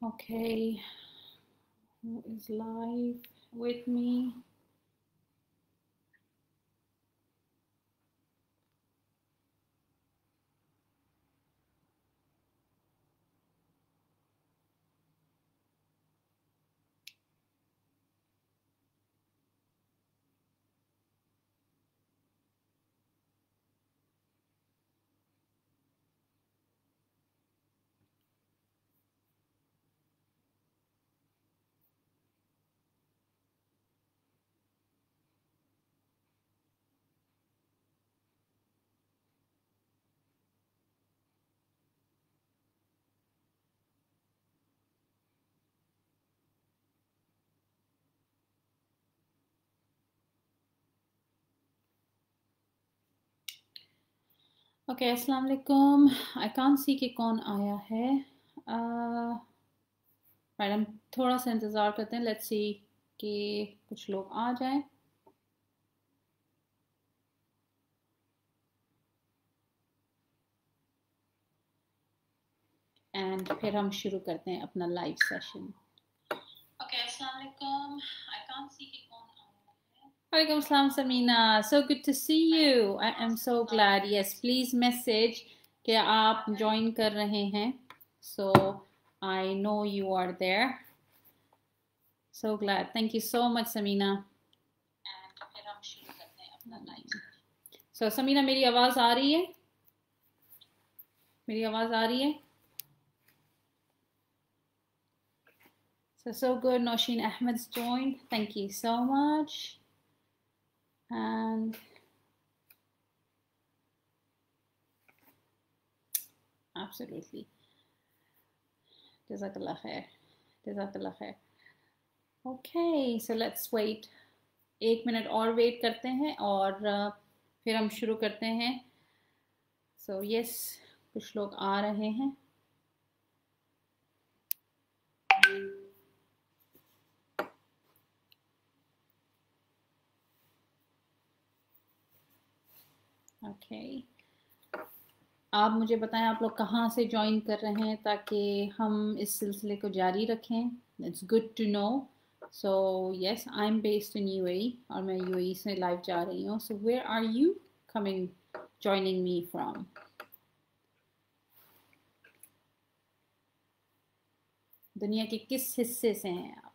Okay, who is live with me? Okay, अस्सलाम वालेकुम. I can't see कि कौन आया है. Right, हम थोड़ा सा इंतज़ार करते हैं. Let's see कि कुछ लोग आ जाएं. And फिर हम शुरू करते हैं अपना live session. Okay, अस्सलाम वालेकुम. I can't see कि कौन आया है. Walaikum assalam, Samina. So good to see you. I am so glad. Yes, please message कि आप join कर रहे हैं. So I know you are there. So glad. Thank you so much, Samina. And फिर हम शुरू करते हैं अपना live. So Samina, मेरी आवाज़ आ रही है? मेरी आवाज़ आ रही है? So good. Nosheen Ahmed's joined. Thank you so much. And absolutely. Jazakallah khair. Jazakallah khair. Okay, so let's wait. 1 minute और वेट करते हैं और फिर हम शुरू करते हैं. So yes, कुछ लोग आ रहे हैं. Okay. आप मुझे बताएं आप लोग कहाँ से ज्वाइन कर रहे हैं ताकि हम इस सिलसिले को जारी रखें. It's good to know. So yes, I'm based in UAE और मैं UAE से लाइव जा रही हूँ. So where are you coming, joining me from? दुनिया के किस हिस्से से हैं आप?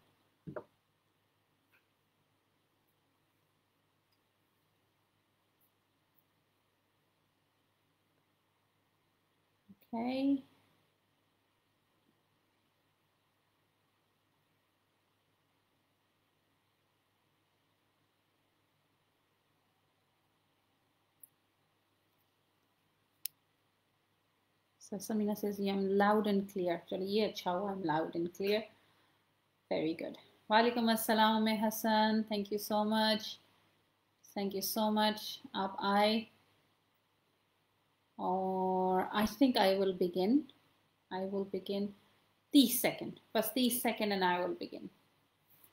Okay. So Samina says, yeah, I'm loud and clear. चलो ये अच्छा हुआ, I'm loud and clear. Very good. Walaikum assalam, Hassan. Thank you so much. Thank you so much. आप आए. Or I think I will begin. I will begin 30 second. First 30 second and I will begin.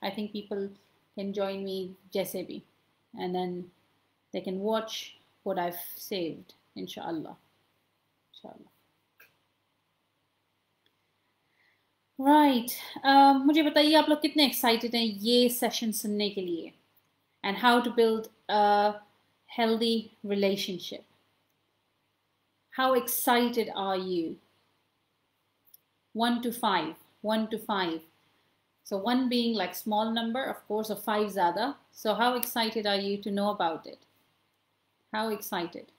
I think people can join me जैसे भी. And then they can watch what I've saved. Inshallah. Inshallah. Right. मुझे बताइए आप लोग कितने excited हैं ये session सुनने के लिए. And how to build a healthy relationship. How excited are you? 1 to 5. 1 to 5. So 1 being like small number, of course, or 5 ज़्यादा. So how excited are you to know about it? How excited?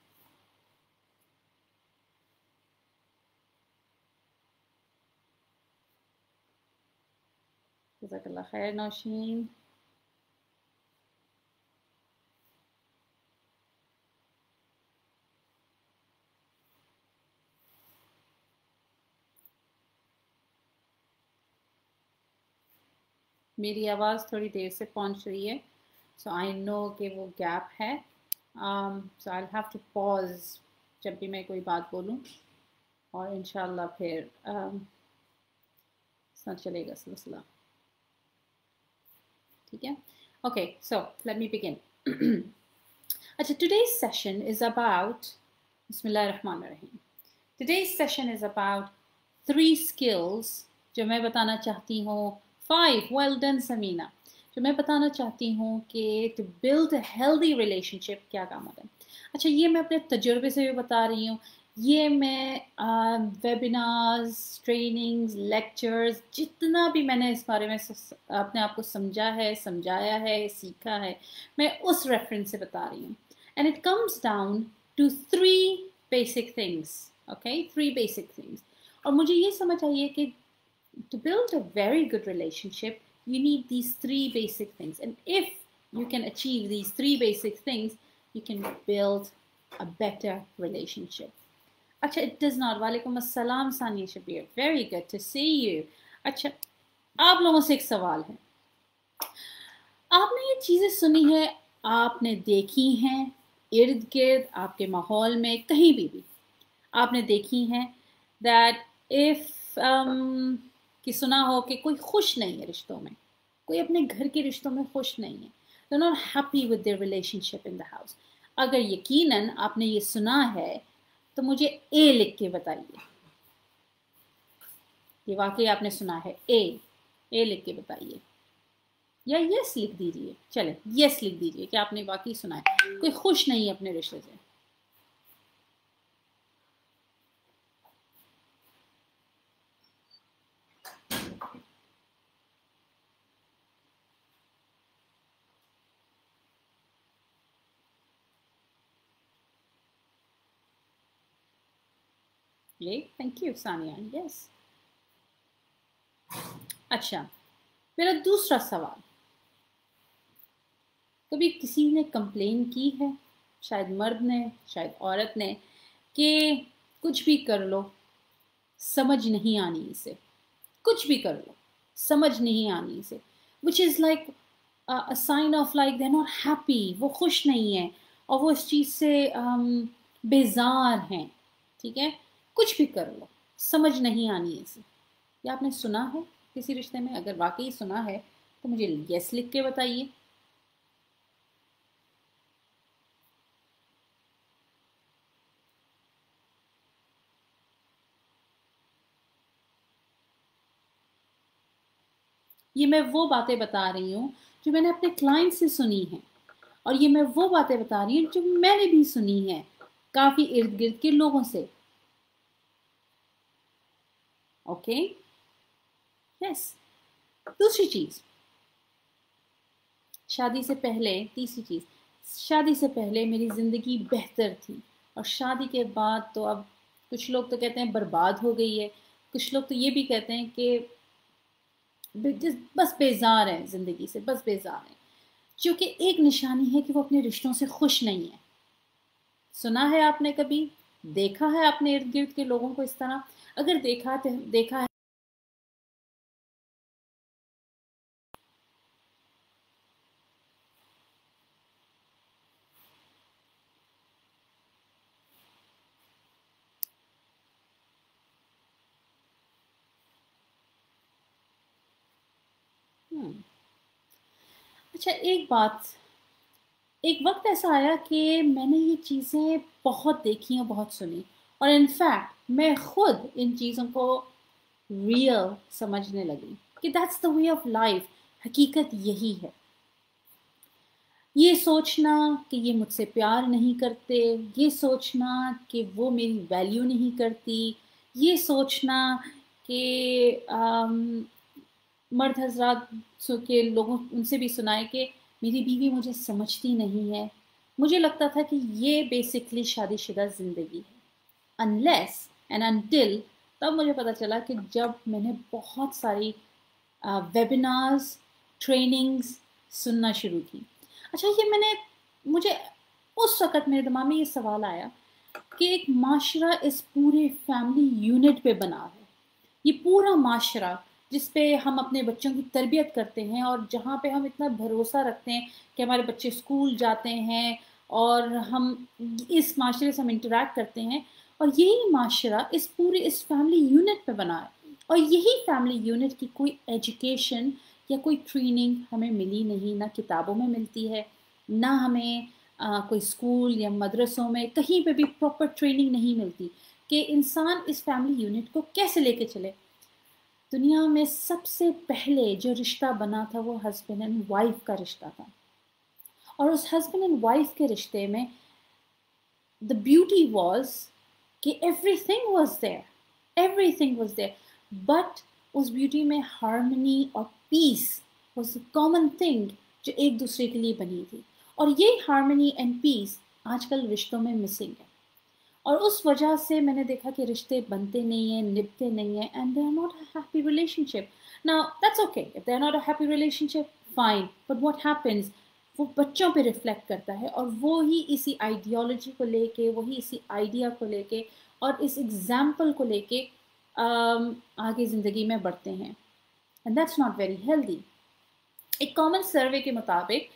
Jazakallah khair, Nosheen. मेरी आवाज़ थोड़ी देर से पहुंच रही है. So I know कि वो gap है. So I'll have to pause जब भी मैं कोई बात बोलूं. और इंशाल्लाह फिर चलेगा सिलसिला. ठीक है? Okay, so let me begin. अच्छा, today's session is about Bismillahir Rahmanir Rahim. Today's session is about 3 skills जो मैं बताना चाहती हूँ, 5, वेल डन समीना, जो मैं बताना चाहती हूँ कि to build a healthy relationship क्या काम होता है। अच्छा, ये मैं अपने तजुर्बे से भी बता रही हूँ, ये मैं वेबिनार्स, ट्रेनिंग्स, लेक्चर्स, जितना भी मैंने इस बारे में अपने आप को समझा है, समझाया है, सीखा है, मैं उस रेफरेंस से बता रही हूँ। And it comes down to 3 basic things, okay, 3 basic things. और मुझे ये समझ आई है कि to build a very good relationship, you need these 3 basic things. And if you can achieve these 3 basic things, you can build a better relationship. अच्छा, it does not. वालेकुम अस्सलाम Sania Shabir, very good to see you. अच्छा, आप लोगों से एक सवाल है, आपने ये चीज़ें सुनी है, आपने देखी हैं इर्द गिर्द आपके माहौल में, कहीं भी आपने देखी हैं that if कि सुना हो कि कोई खुश नहीं है रिश्तों में, कोई अपने घर के रिश्तों में खुश नहीं है, they're not happy with their relationship in the house. अगर यकीनन आपने ये सुना है तो मुझे ए लिख के बताइए, ये वाकई आपने सुना है, ए लिख के बताइए, या यस लिख दीजिए, चले यस लिख दीजिए कि आपने वाकई सुना है कोई खुश नहीं है अपने रिश्ते से। ये थैंक यू सानिया, यस। अच्छा, मेरा दूसरा सवाल, कभी किसी ने कंप्लेन की है, शायद मर्द ने, शायद औरत ने, कि कुछ भी कर लो समझ नहीं आनी इसे, कुछ भी कर लो समझ नहीं आनी इसे, which is like a sign of like they are not happy, वो खुश नहीं है और वो इस चीज़ से बेजार हैं, ठीक है, कुछ भी कर लो समझ नहीं आनी इसे। ये आपने सुना है किसी रिश्ते में? अगर वाकई सुना है तो मुझे यस लिख के बताइए। ये मैं वो बातें बता रही हूँ जो मैंने अपने क्लाइंट से सुनी हैं, और ये मैं वो बातें बता रही हूँ जो मैंने भी सुनी है काफ़ी इर्द गिर्द के लोगों से। Okay, yes. दूसरी चीज़, शादी से पहले, तीसरी चीज़, शादी से पहले मेरी ज़िंदगी बेहतर थी, और शादी के बाद तो अब कुछ लोग तो कहते हैं बर्बाद हो गई है, कुछ लोग तो ये भी कहते हैं कि बस बेजार है ज़िंदगी से, बस बेजार है, जो कि एक निशानी है कि वो अपने रिश्तों से खुश नहीं है। सुना है आपने कभी? देखा है आपने इर्द गिर्द के लोगों को इस तरह? अगर देखा है। अच्छा, एक वक्त ऐसा आया कि मैंने ये चीज़ें बहुत देखी और बहुत सुनी, और इनफैक्ट मैं खुद इन चीज़ों को रियल समझने लगी कि that's the way of life, हकीकत यही है। ये सोचना कि ये मुझसे प्यार नहीं करते, ये सोचना कि वो मेरी वैल्यू नहीं करती, ये सोचना कि मर्द हजरात के लोगों उनसे भी सुना है कि मेरी बीवी मुझे समझती नहीं है। मुझे लगता था कि ये बेसिकली शादीशुदा ज़िंदगी है, अनलेस एंड अनटिल, तब मुझे पता चला कि जब मैंने बहुत सारी वेबिनार्स, ट्रेनिंग्स सुनना शुरू की। अच्छा, ये मुझे उस वक़्त मेरे दिमाग में ये सवाल आया कि एक माशरा इस पूरे फैमिली यूनिट पे बना है। ये पूरा माशरा जिस पे हम अपने बच्चों की तरबियत करते हैं, और जहाँ पे हम इतना भरोसा रखते हैं कि हमारे बच्चे स्कूल जाते हैं और हम इस माशरे से हम इंटरेक्ट करते हैं, और यही माशरा इस फैमिली यूनिट पे बना है, और यही फैमिली यूनिट की कोई एजुकेशन या कोई ट्रेनिंग हमें मिली नहीं, ना किताबों में मिलती है, ना हमें कोई स्कूल या मदरसों में कहीं पे भी प्रॉपर ट्रेनिंग नहीं मिलती कि इंसान इस फैमिली यूनिट को कैसे लेके चले। दुनिया में सबसे पहले जो रिश्ता बना था वो हस्बैंड एंड वाइफ का रिश्ता था, और उस हस्बैंड एंड वाइफ के रिश्ते में द ब्यूटी वॉज कि एवरीथिंग वॉज देयर, बट उस ब्यूटी में हार्मनी और peace was a common thing जो एक दूसरे के लिए बनी थी। और ये हार्मनी एंड पीस आजकल रिश्तों में मिसिंग है, और उस वजह से मैंने देखा कि रिश्ते बनते नहीं हैं, निभते नहीं हैं, and they are not a happy relationship. Now that's okay, if they are not a happy relationship, fine, but what happens, वो बच्चों पे रिफ्लेक्ट करता है, और वो ही इसी आइडियोलॉजी को लेके, वही इसी आइडिया को लेके और इस एग्जाम्पल को लेके आगे ज़िंदगी में बढ़ते हैं, and that's not very healthy. एक कॉमन सर्वे के मुताबिक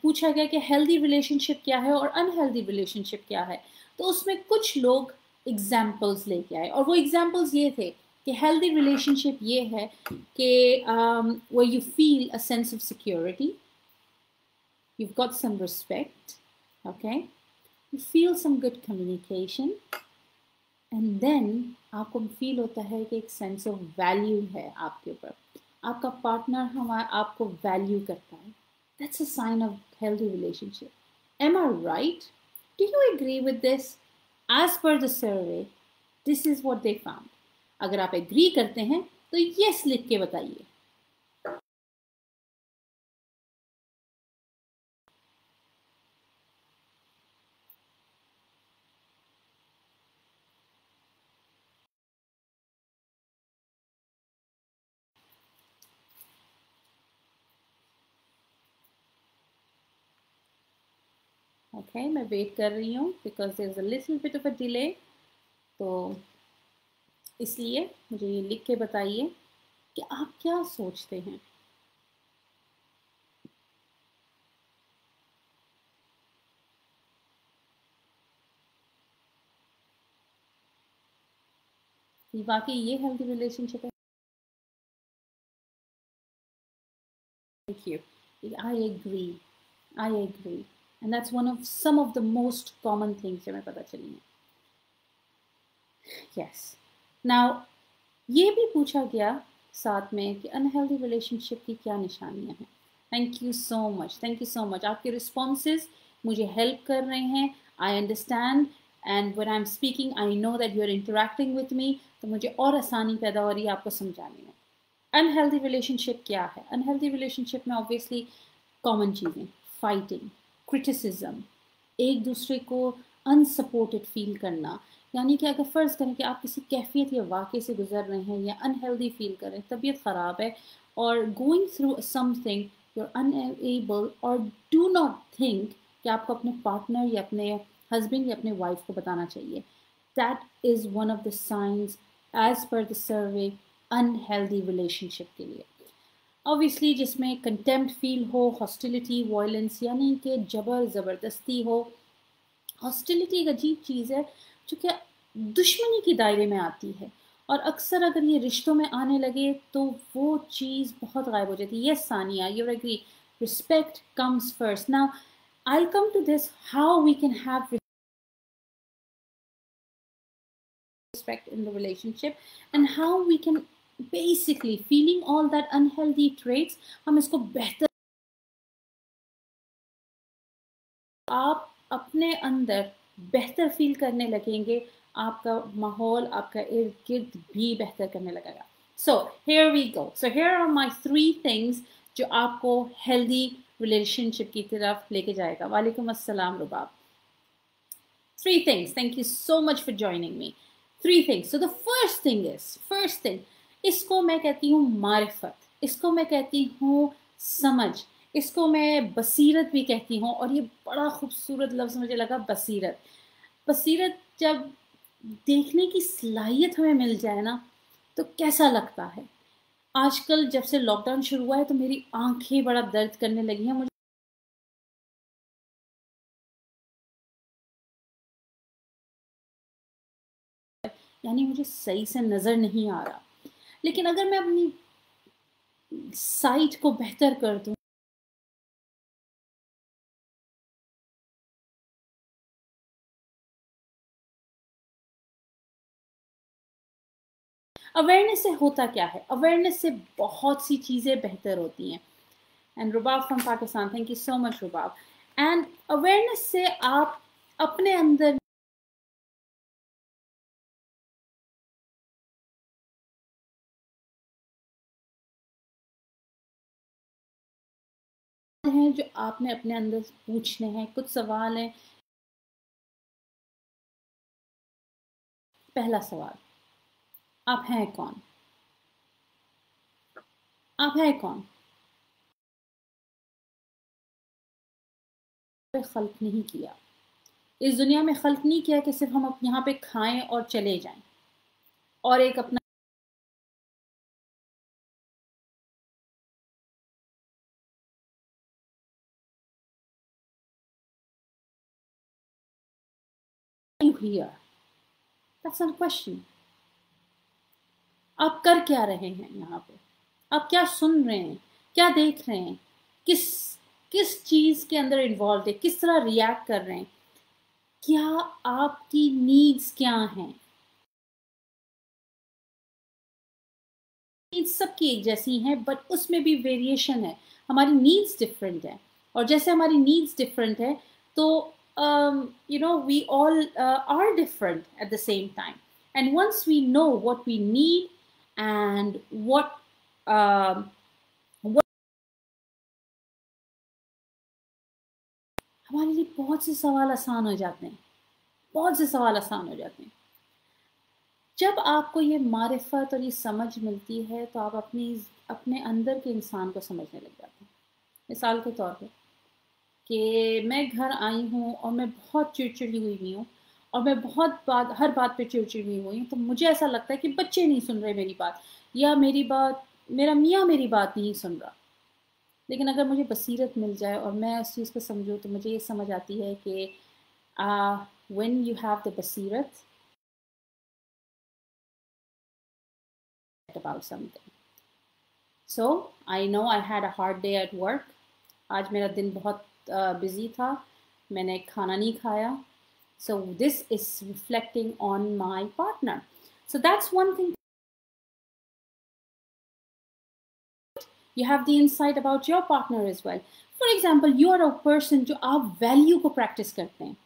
पूछा गया कि हेल्दी रिलेशनशिप क्या है और अनहेल्दी रिलेशनशिप क्या है, तो उसमें कुछ लोग एग्जाम्पल्स लेके आए, और वो एग्जाम्पल्स ये थे कि हेल्दी रिलेशनशिप ये है कि वो you feel a sense of security, you've got some respect, okay, you feel some good communication, and then आपको फील होता है कि एक सेंस ऑफ वैल्यू है आपके ऊपर, आपका पार्टनर हमारा आपको वैल्यू करता है, that's a sign of healthy relationship. Am I right? Do you agree with this? As per the survey, this is what they found. अगर आप एग्री करते हैं तो यस लिख के बताइए। ओके, मैं वेट कर रही हूँ because there is a little bit of a delay, तो इसलिए मुझे ये लिख के बताइए कि आप क्या सोचते हैं। कि वाकई ये हेल्दी रिलेशनशिप है। Thank you, I agree, I agree, and that's one of some of the most common things जो हमें पता चली हैं। यस, नाउ ये भी पूछा गया साथ में कि अनहेल्दी रिलेशनशिप की क्या निशानियां हैं। Thank you so much, thank you so much, आपके रिस्पॉन्सेज मुझे हेल्प कर रहे हैं। I understand, and when I am speaking I know that you are interacting with me, तो मुझे और आसानी पैदा हो रही है आपको समझाने में। अनहेल्दी रिलेशनशिप क्या है? अनहेल्दी रिलेशनशिप में ऑब्वियसली कॉमन चीज़ें, फाइटिंग, क्रिटिसिज्म, एक दूसरे को अनसपोर्टेड फील करना, यानी कि अगर फ़र्ज़ करें कि आप किसी कैफ़ियत या वाक़े से गुज़र रहे हैं या अनहेल्दी फ़ील कर रहे हैं, तबीयत ख़राब है और going through something, you are unable, और डू नॉट थिंक कि आपको अपने पार्टनर या अपने हस्बैंड या अपने वाइफ को बताना चाहिए। That is one of the signs as per the survey unhealthy relationship के लिए। ऑब्वियसली जिसमें कंटेम्प्ट फील हो, हॉस्टिलिटी, वायलेंस, यानी कि जबर ज़बरदस्ती हो। हॉस्टिलिटी एक अजीब चीज़ है जो कि दुश्मनी के दायरे में आती है, और अक्सर अगर ये रिश्तों में आने लगे तो वो चीज़ बहुत गायब हो जाती है। Yes Sania, you agree, respect comes first. Now I come to this, how we can have respect in the relationship, and how we can basically feeling all that unhealthy traits, हम इसको बेहतर, आप अपने अंदर बेहतर फील करने लगेंगे, आपका माहौल, आपका इर्द गिर्द भी बेहतर करने लगेगा। So here we go, so here are my 3 things जो आपको हेल्दी रिलेशनशिप की तरफ लेके जाएगा। वालेकुम अस्सलाम रुबाब। 3 things, thank you so much for joining me. 3 things. So the first thing, इसको मैं कहती हूँ मारिफत, इसको मैं कहती हूँ समझ, इसको मैं बसीरत भी कहती हूँ, और ये बड़ा खूबसूरत लफ्ज़ मुझे लगा, बसीरत। बसीरत जब देखने की सलाहियत हमें मिल जाए ना, तो कैसा लगता है। आजकल जब से लॉकडाउन शुरू हुआ है तो मेरी आंखें बड़ा दर्द करने लगी हैं, मुझे यानी मुझे सही से नज़र नहीं आ रहा। लेकिन अगर मैं अपनी साइट को बेहतर कर दूं, अवेयरनेस से होता क्या है? अवेयरनेस से बहुत सी चीज़ें बेहतर होती हैं। And Rubab from Pakistan, thank you so much Rubab. And awareness से आप अपने अंदर हैं जो आपने अपने अंदर पूछने हैं, कुछ सवाल हैं। पहला सवाल, आप हैं कौन? आप हैं कौन? खल्क नहीं किया, इस दुनिया में खल्क नहीं किया कि सिर्फ हम यहाँ पे खाएं और चले जाएं और एक अपना here. That's not a question. आप कर क्या रहे हैं यहाँ पे? आप क्या सुन रहे हैं? क्या देख रहे हैं? किस किस चीज़ के अंदर इन्वॉल्व है? किस तरह रिएक्ट कर रहे हैं? क्या आपकी नीड्स क्या हैं? नीड्स सबकी एक जैसी हैं, बट उसमें भी वेरिएशन है। हमारी नीड्स डिफरेंट है, और जैसे हमारी नीड्स डिफरेंट है तो we all are different at the same time. And once we know what we need and what हमारे लिए बहुत से सवाल आसान हो जाते हैं, बहुत से सवाल आसान हो जाते हैं। जब आपको ये मारिफत और ये समझ मिलती है तो आप अपने अंदर के इंसान को समझने लग जाते हैं। मिसाल के तौर पे कि मैं घर आई हूँ और मैं बहुत चिड़चिड़ी हुई हूँ, और मैं हर बात पे चिड़चिड़ी हुई हूँ, तो मुझे ऐसा लगता है कि बच्चे नहीं सुन रहे मेरी बात, या मेरा मियाँ मेरी बात नहीं सुन रहा। लेकिन अगर मुझे बसीरत मिल जाए और मैं उस चीज़ को समझूँ तो मुझे ये समझ आती है कि when you have the basirat about something. So I know I had a hard day at work. आज मेरा दिन बहुत बिजी था, मैंने खाना नहीं खाया. So this is reflecting on my partner. So that's one thing. You have the insight about your partner as well. For example, you are a person जो आप वैल्यू को प्रैक्टिस करते हैं,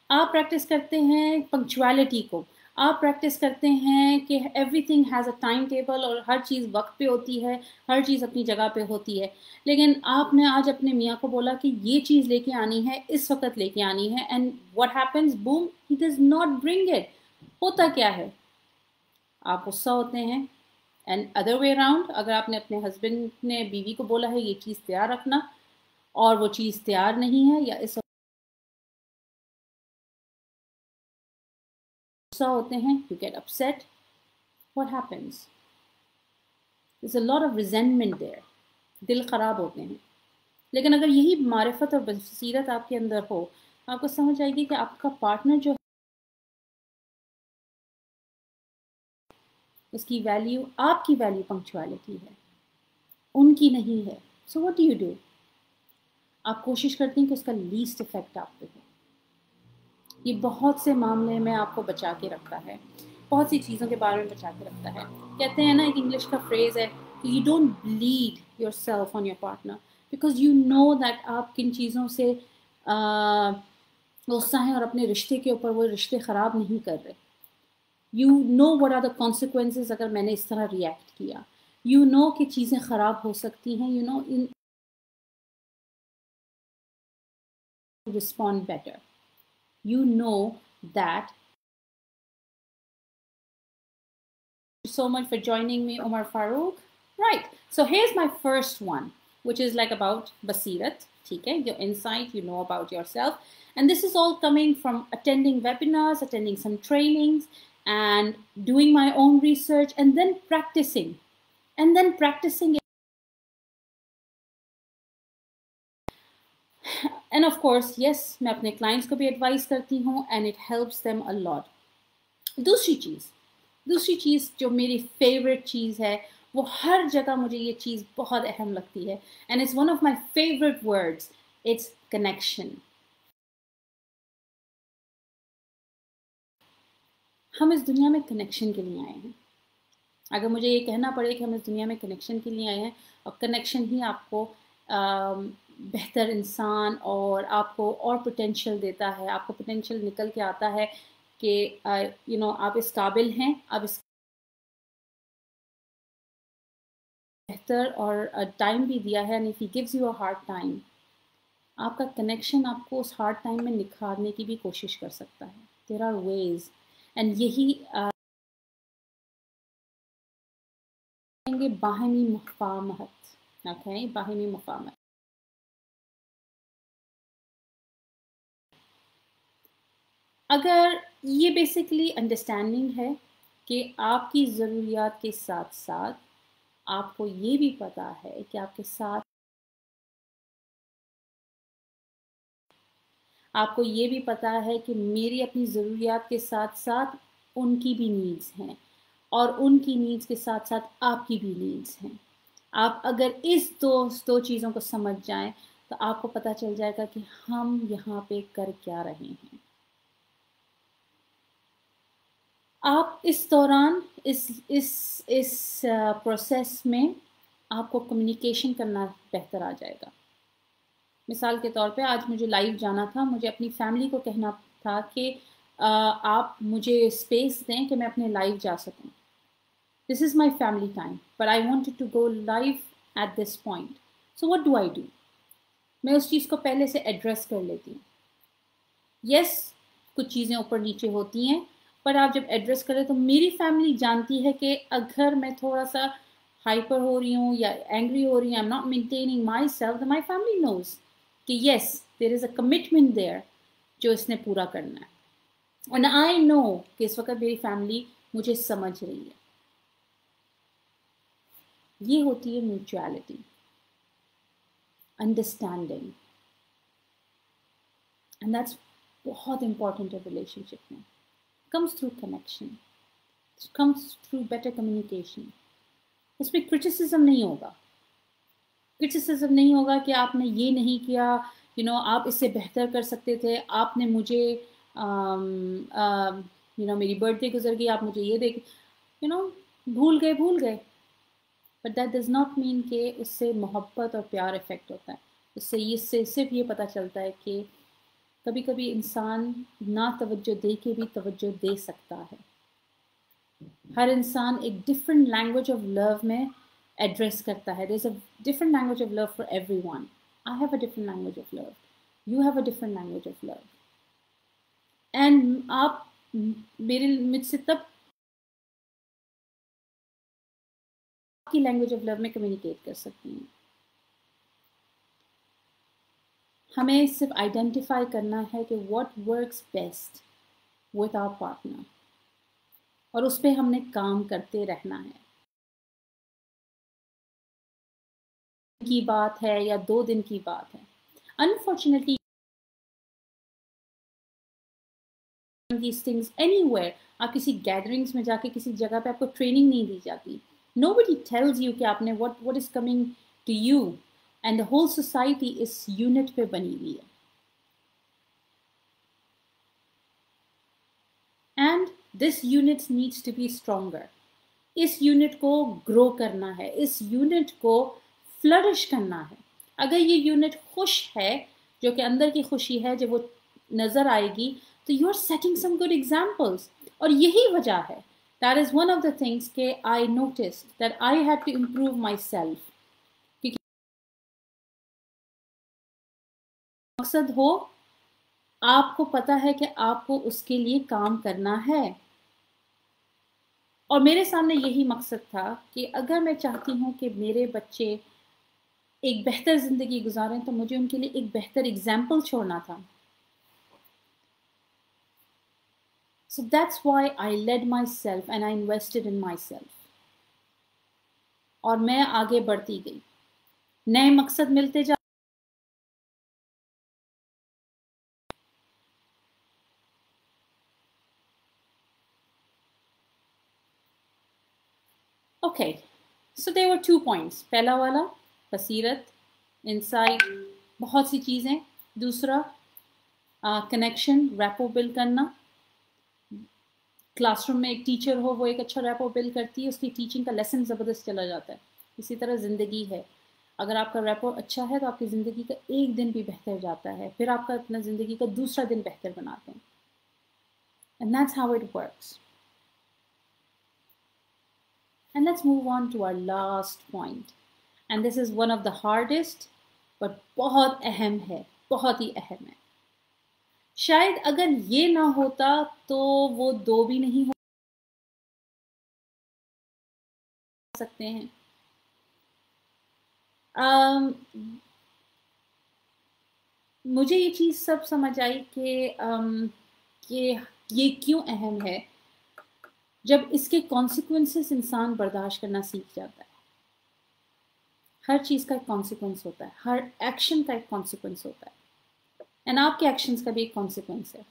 आप प्रैक्टिस करते हैं पंक्चुअलिटी को, आप प्रैक्टिस करते हैं कि everything has a time table और हर चीज़ वक्त पे होती है, हर चीज़ अपनी जगह पे होती है। लेकिन आपने आज अपने मियाँ को बोला कि ये चीज़ लेके आनी है, इस वक्त लेके आनी है, and what happens, boom, he does not bring it. होता क्या है? आप गुस्सा होते हैं। एंड अदर वे अराउंड, अगर आपने अपने हस्बैंड ने बीवी को बोला है ये चीज़ तैयार रखना और वो चीज़ तैयार नहीं है, या इस गुस्सा होते हैं, you get upset, what happens? There's a lot of resentment there. दिल ख़राब होते हैं। लेकिन अगर यही मारिफत और बसीरत आपके अंदर हो, आपको समझ आएगी कि आपका पार्टनर जो है उसकी वैल्यू, आपकी वैल्यू पंक्चुअलिटी है, उनकी नहीं है। सो व्हाट डू यू डू? आप कोशिश करते हैं कि उसका लीस्ट इफेक्ट आप पे हो। ये बहुत से मामले में आपको बचा के रखता है, बहुत सी चीज़ों के बारे में बचा के रखता है। कहते हैं ना, एक इंग्लिश का फ्रेज़ है कि you don't bleed your self on your partner because you know that आप किन चीज़ों से गुस्सा हैं और अपने रिश्ते के ऊपर वो रिश्ते ख़राब नहीं कर रहे। You know what are the consequences अगर मैंने इस तरह रिएक्ट किया। यू नो कि चीज़ें ख़राब हो सकती हैं, you know in respond better. You know that. Thank you so much for joining me, Omar Farouk. Right, so here's my first one, which is like about basirat, okay, your insight, you know about yourself. And this is all coming from attending webinars, attending some trainings, and doing my own research, and then practicing. And of course, yes, मैं अपने clients को भी advise करती हूँ, and it helps them a lot. दूसरी चीज़ जो मेरी favourite चीज़ है, वो हर जगह मुझे ये चीज़ बहुत अहम लगती है, and it's one of my favourite words, it's connection. हम इस दुनिया में कनेक्शन के लिए आए हैं। अगर मुझे ये कहना पड़े कि हम इस दुनिया में कनेक्शन के लिए आए हैं और कनेक्शन ही आपको बेहतर इंसान और आपको और पोटेंशियल देता है, आपको पोटेंशियल निकल के आता है कि आप इस काबिल हैं, आप इस बेहतर और टाइम भी दिया है, and if he gives you a hard time, आपका कनेक्शन आपको उस हार्ड टाइम में निखारने की भी कोशिश कर सकता है. देयर आर वेज, एंड यही बाहिमी मुफाहमत. ओके, बाहिमी मुफाहमत. अगर ये बेसिकली अंडरस्टैंडिंग है कि आपकी ज़रूरियात के साथ साथ आपको ये भी पता है कि आपके साथ आपको ये भी पता है कि मेरी अपनी ज़रूरियात के साथ साथ उनकी भी नीड्स हैं, और उनकी नीड्स के साथ साथ आपकी भी नीड्स हैं. आप अगर इस दो चीज़ों को समझ जाएं तो आपको पता चल जाएगा कि हम यहाँ पे कर क्या रहे हैं. आप इस दौरान इस प्रोसेस में आपको कम्युनिकेशन करना बेहतर आ जाएगा. मिसाल के तौर पे आज मुझे लाइव जाना था, मुझे अपनी फैमिली को कहना था कि आप मुझे स्पेस दें कि मैं अपने लाइव जा सकूं. This is my family time, but I wanted to go live at this point. So what do I do? मैं उस चीज़ को पहले से एड्रेस कर लेती हूँ. यस, कुछ चीज़ें ऊपर नीचे होती हैं, पर आप जब एड्रेस करें तो मेरी फैमिली जानती है कि अगर मैं थोड़ा सा हाइपर हो रही हूँ या एंग्री हो रही हूँ, I am not maintaining myself, my family knows कि yes, there is a commitment there जो इसने पूरा करना है. एंड आई नो कि इस वक्त मेरी फैमिली मुझे समझ रही है. ये होती है म्यूचुअलिटी, अंडरस्टैंडिंग, एंड दैट्स बहुत इंपॉर्टेंट है रिलेशनशिप में. Comes through connection, comes through better communication. उसमें क्रिटिसिज्म नहीं होगा. क्रिटिसिज्म नहीं होगा कि आपने ये नहीं किया, आप इससे बेहतर कर सकते थे, आपने मुझे मेरी बर्थडे गुजर गई, आप मुझे ये दे, भूल गए. But that does not mean कि उससे मोहब्बत और प्यार इफेक्ट होता है. इससे सिर्फ ये पता चलता है कि कभी कभी इंसान ना तवज्जो दे के भी तवज्जो दे सकता है. हर इंसान एक डिफरेंट लैंग्वेज ऑफ लव में एड्रेस करता है. There is a different language of love for everyone. I have a different language of love, you have a different language of love, and आप मुझसे तब की लैंग्वेज ऑफ लव में communicate कर सकती हैं. हमें सिर्फ आइडेंटिफाई करना है कि what works best with our partner, और उस पर हमने काम करते रहना है. की बात है या 2 दिन की बात है. अनफॉर्चुनेटली these things anywhere, आप किसी गैदरिंग्स में जाके किसी जगह पे आपको ट्रेनिंग नहीं दी जाती. Nobody tells you कि आपने what is coming to you, and the whole society इस यूनिट पे बनी हुई है. And this unit needs to be stronger. इस यूनिट को ग्रो करना है, इस यूनिट को फ्लरिश करना है. अगर ये यूनिट खुश है, जो कि अंदर की खुशी है, जब वो नज़र आएगी, तो you are setting some good examples. और यही वजह है, that is one of the things के I noticed that I had to improve myself. क्योंकि मकसद हो, आपको पता है कि आपको उसके लिए काम करना है. और मेरे सामने यही मकसद था कि अगर मैं चाहती हूँ कि मेरे बच्चे एक बेहतर ज़िंदगी गुजारें, तो मुझे उनके लिए एक बेहतर एग्जाम्पल छोड़ना था. So that's why I led myself and I invested in myself. और मैं आगे बढ़ती गई, नए मकसद मिलते जा. Okay, so there were 2 points. पहला वाला बसीरत, इंसाइट, बहुत सी चीज़ें. दूसरा कनेक्शन, रैपो बिल्ड करना. क्लासरूम में एक टीचर हो, वो एक अच्छा रैपो बिल्ड करती है, उसकी टीचिंग का लेसन ज़बरदस्त चला जाता है। इसी तरह ज़िंदगी है, अगर आपका रैपो अच्छा है तो आपकी ज़िंदगी का एक दिन भी बेहतर जाता है, फिर आपका अपना ज़िंदगी का दूसरा दिन बेहतर बनाते हैं। And that's how it works. And let's move on to our last point. And this is one of the hardest, but बहुत अहम है, बहुत ही अहम है. शायद अगर ये ना होता तो वो दो भी नहीं हो सकते हैं. मुझे ये चीज़ सब समझ आई कि ये क्यों अहम है. जब इसके कॉन्सिक्वेंसेस इंसान बर्दाश्त करना सीख जाता है. हर चीज़ का एक कॉन्सिक्वेंस होता है, हर एक्शन का एक कॉन्सिक्वेंस होता है, एंड आपके एक्शंस का भी एक कॉन्सिक्वेंस है.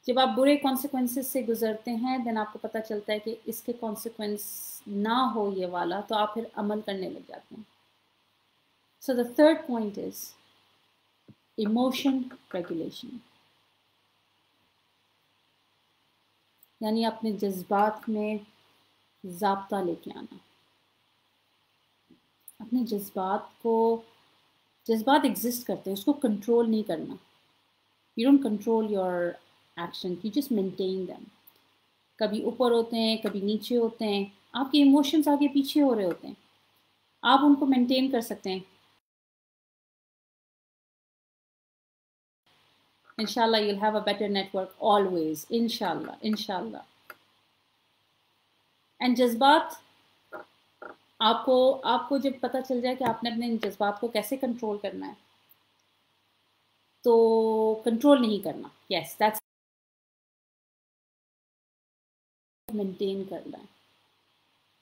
जब आप बुरे कॉन्सिक्वेंसेस से गुजरते हैं देन आपको पता चलता है कि इसके कॉन्सिक्वेंस ना हो ये वाला, तो आप फिर अमल करने लग जाते हैं. So the third point is emotion regulation, यानी अपने जज्बात में ज़ाब्ता लेके आना. अपने जज्बात एग्जिस्ट करते हैं, उसको कंट्रोल नहीं करना. You don't control your action, you just maintain them. कभी ऊपर होते हैं, कभी नीचे होते हैं, आपके इमोशंस आगे पीछे हो रहे होते हैं, आप उनको मेंटेन कर सकते हैं. इंशाल्लाह you'll have a better network always, इंशाल्लाह. एंड जज्बात आपको जब पता चल जाए कि आपने अपने जज्बात को कैसे कंट्रोल करना है, तो कंट्रोल नहीं करना. यस, दैट्स मेंटेन करना है.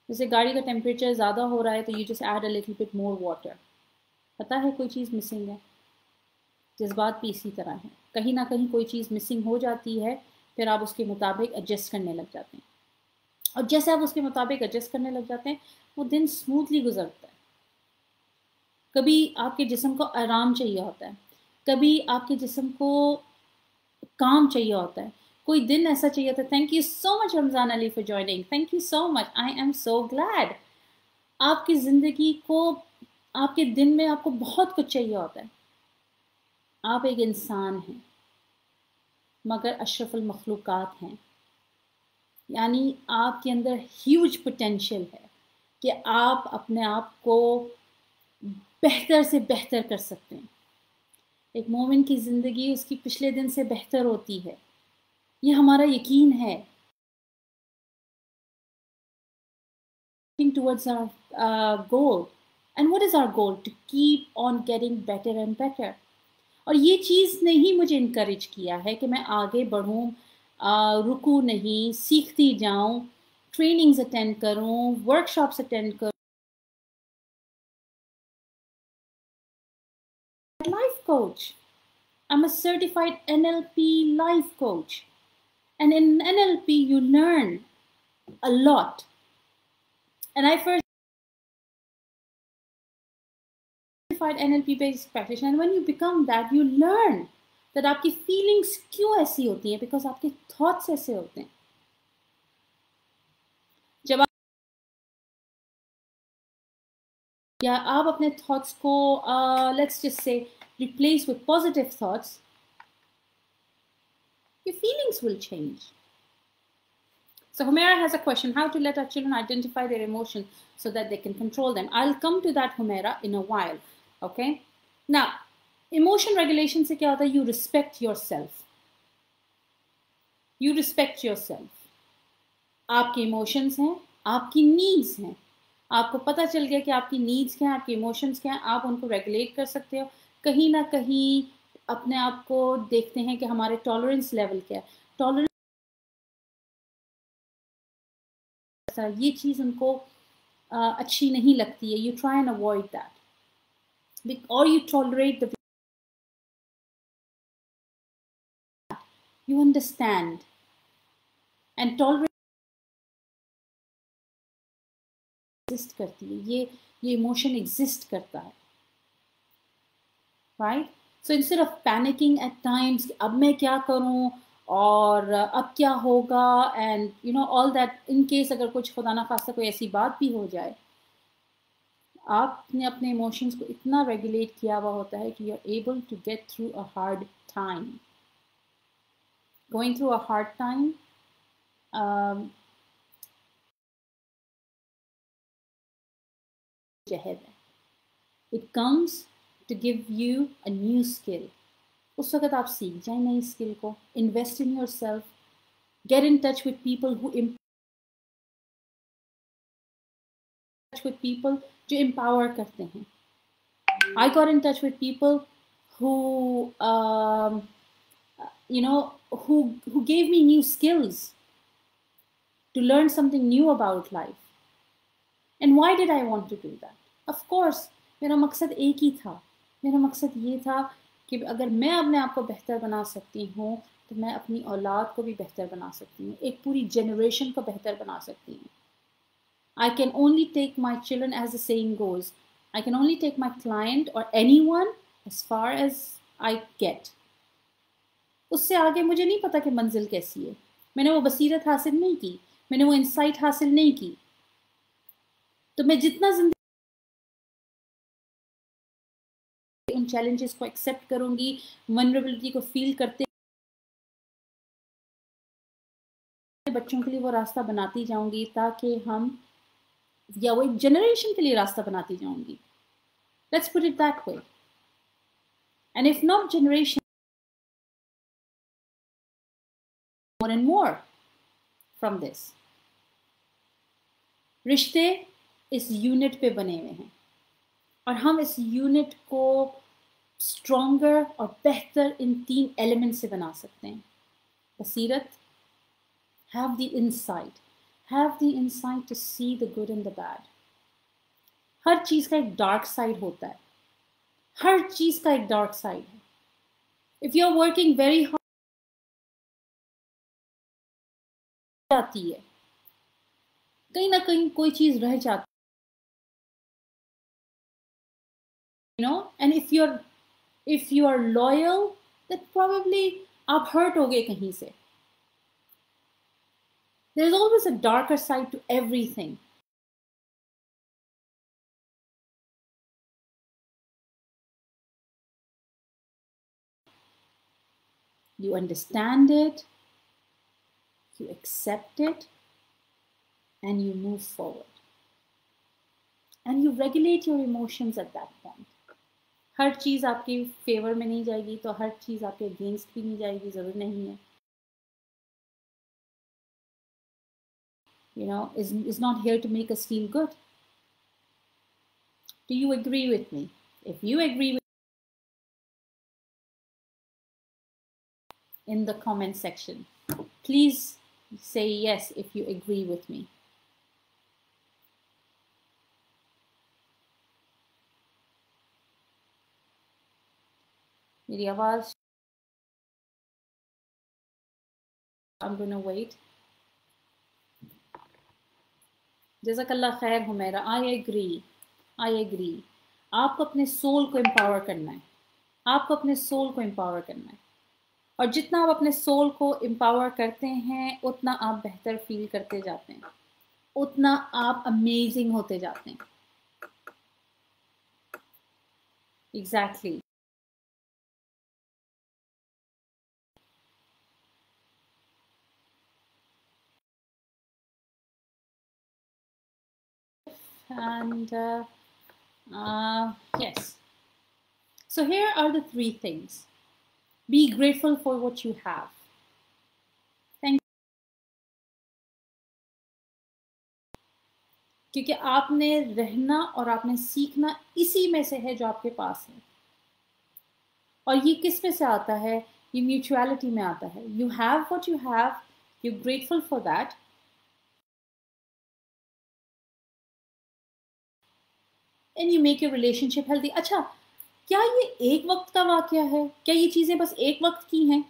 जैसे गाड़ी का टेम्परेचर ज़्यादा हो रहा है तो you just add a little bit more water. पता है कोई चीज़ मिसिंग है. जज्बात भी इसी तरह है, कहीं ना कहीं कोई चीज़ मिसिंग हो जाती है, फिर आप उसके मुताबिक एडजस्ट करने लग जाते हैं. और जैसे आप उसके मुताबिक एडजस्ट करने लग जाते हैं वो दिन स्मूथली गुजरता है. कभी आपके जिस्म को आराम चाहिए होता है, कभी आपके जिस्म को काम चाहिए होता है, कोई दिन ऐसा चाहिए होता है. Thank you so much Ramzan Ali for joining, thank you so much, I am so glad. आपकी ज़िंदगी को, आपके दिन में आपको बहुत कुछ चाहिए होता है. आप एक इंसान हैं मगर अशरफुल मखलूक़ात हैं, यानी आपके अंदर ह्यूज पोटेंशियल है कि आप अपने आप को बेहतर से बेहतर कर सकते हैं. एक मोमिन की ज़िंदगी उसकी पिछले दिन से बेहतर होती है, ये हमारा यकीन है. Towards our goal, and what is our goal? To keep on getting better and better. और ये चीज़ ने ही मुझे इनकरेज किया है कि मैं आगे बढ़ूँ, रुकूँ नहीं, सीखती जाऊँ, ट्रेनिंग्स अटेंड करूँ, वर्कशॉप्स अटेंड करूँ. Life coach. I'm a certified NLP life coach. And in NLP, you learn a lot. And I first certified NLP based practitioner. And when you become that, you learn that आपकी feelings क्यों ऐसी होती हैं, because आपके thoughts ऐसे होते हैं. जब या आप अपने thoughts को let's just say replace with positive thoughts, your feelings will change. So Humaira has a question, how to let our children identify their emotions so that they can control them. I'll come to that, Humaira, in a while. Okay? Now, emotion regulation से क्या होता है? You respect yourself. You respect yourself. आपके emotions हैं, आपकी needs हैं. आपको पता चल गया कि आपकी needs क्या हैं, आपकी emotions क्या हैं, आप उनको regulate कर सकते हो. कहीं ना कहीं अपने आप को देखते हैं कि हमारे tolerance level क्या है. Tolerance, ये चीज़ उनको अच्छी नहीं लगती है. You try and avoid that. Or you tolerate the, you understand and tolerate exist करती है, ये emotion exist करता है, right? So instead of panicking at times, अब मैं क्या करूं और अब क्या होगा, and you know all that, in case अगर कुछ खुदा ना खास्ता कोई ऐसी बात भी हो जाए, आपने अपने इमोशंस को इतना रेगुलेट किया हुआ होता है कि you are able to get through a hard time. Going through a hard time जहर है. It comes to give you a new skill. उस वक्त आप सीख जाएं नई स्किल को. Invest in your self. Get in touch with people who with people जो empower करते हैं. I got in touch with people who you know who gave me new skills to learn something new about life. And why did I want to do that? Of course मेरा मकसद एक ही था. मेरा मकसद ये था कि अगर मैं अपने आप को बेहतर बना सकती हूँ तो मैं अपनी औलाद को भी बेहतर बना सकती हूँ, एक पूरी जनरेशन को बेहतर बना सकती हूँ. I can only take my children, as the saying goes, I can only take my client or anyone as far as I get. उससे आगे मुझे नहीं पता कि मंजिल कैसी है. मैंने वो बसीरत हासिल नहीं की, मैंने वो इंसाइट हासिल नहीं की. तो मैं जितना जिंदगी उन चैलेंजेस को एक्सेप्ट करूंगी, वनरेबिलिटी को फील करते बच्चों के लिए वो रास्ता बनाती जाऊंगी, ताकि हम, या वो एक जनरेशन के लिए रास्ता बनाती जाऊंगी. Let's put it that way. And if not generation, more and more from this. रिश्ते इस यूनिट पे बने हुए हैं और हम इस यूनिट को स्ट्रॉन्गर और बेहतर इन 3 एलिमेंट से बना सकते हैं. बसीरत, have the insight to see the good and the bad. हर चीज का एक डार्क साइड होता है. हर चीज का एक डार्क साइड है. If you are working very hard जाती है, कहीं ना कहीं कोई चीज रह जाती है, you know. And if you are loyal, then probably आप hurt हो गए कहीं से. There's always a darker side to everything. You understand it, you accept it, and you move forward. And you regulate your emotions at that point. हर चीज़ आपके favour में नहीं जाएगी तो हर चीज़ आपके अगेंस्ट भी नहीं जाएगी, ज़रूर नहीं है. You know, is not here to make us feel good. Do you agree with me? If you agree with in the comment section, please say yes if you agree with me. मेरी आवाज, I'm gonna wait. जज़ाकल्लाह खैर Humaira. I agree. आपको अपने soul को empower करना है. आपको अपने सोल को एम्पावर करना है. और जितना आप अपने सोल को एम्पावर करते हैं उतना आप बेहतर फील करते जाते हैं, उतना आप अमेजिंग होते जाते हैं. Exactly. And yes. So here are the 3 things. Be grateful for what you have. Thank you. क्योंकि आपने रहना और आपने सीखना इसी में से है जो आपके पास है. और ये किस में से आता है? ये म्यूचुअलिटी में आता है. You have what you have. You're grateful for that. And you make your relationship healthy. अच्छा, क्या ये एक वक्त का वाकया है? क्या ये चीजें बस एक वक्त की हैं?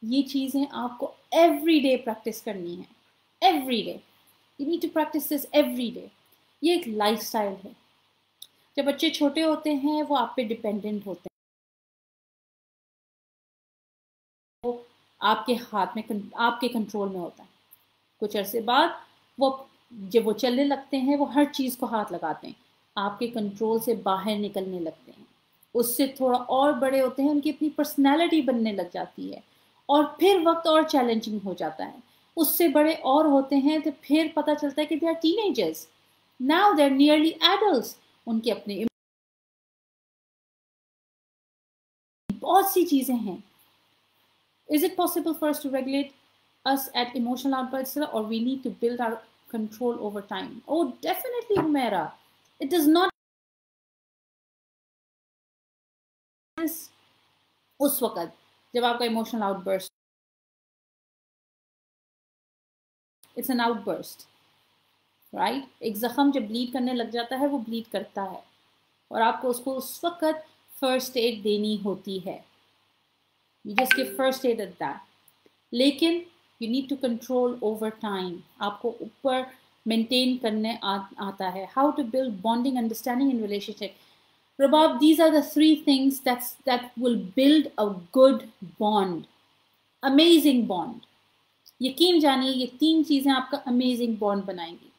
ये चीजें आपको एवरी डे प्रैक्टिस करनी है. Every day. You need to practice this every day. ये एक लाइफस्टाइल है. जब बच्चे छोटे होते हैं वो आप पे डिपेंडेंट होते हैं. आपके हाथ में, आपके कंट्रोल में होता है। कुछ अरसे बाद जब वो चलने लगते हैं, वो हर चीज़ को हाथ लगाते हैं, आपके कंट्रोल से बाहर निकलने लगते हैं। उससे थोड़ा और बड़े होते हैं, उनकी अपनी पर्सनैलिटी बनने लग जाती है, और फिर वक्त और चैलेंजिंग हो जाता है। उससे बड़े और होते हैं तो फिर पता चलता है कि they are teenagers, now they are nearly adults. उनके अपने बहुत सी चीज़ें हैं। Is it possible for us to regulate us at emotional outbursts, or we need to build our control over time? Oh, definitely, Humaira. It does not. उस वक्त जब आपका emotional outburst, it's an outburst, right? एक जख्म जब bleed करने लग जाता है, वो ब्लीड करता है, और आपको उसको उस वक्त फर्स्ट एड देनी होती है। You just give first aid at that. लेकिन you need to control over time. आपको ऊपर maintain करने आता है. How to build bonding, understanding in relationship. Rabab, these are the three things that will build a good bond. Amazing bond. यकीन जानिए ये 3 चीज़ें आपका अमेजिंग बॉन्ड बनाएंगी।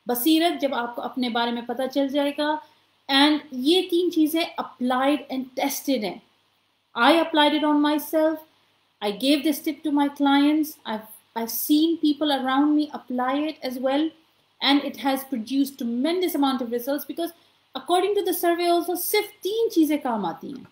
बसीरत, जब आपको अपने बारे में पता चल जाएगा, एंड ये 3 चीज़ें अप्लाइड एंड टेस्टेड हैं। I applied it on myself. I gave this tip to my clients. I've seen people around me apply it as well, and it has produced tremendous amount of results, because according to the survey also सिर्फ 3 चीज़ें काम आती हैं।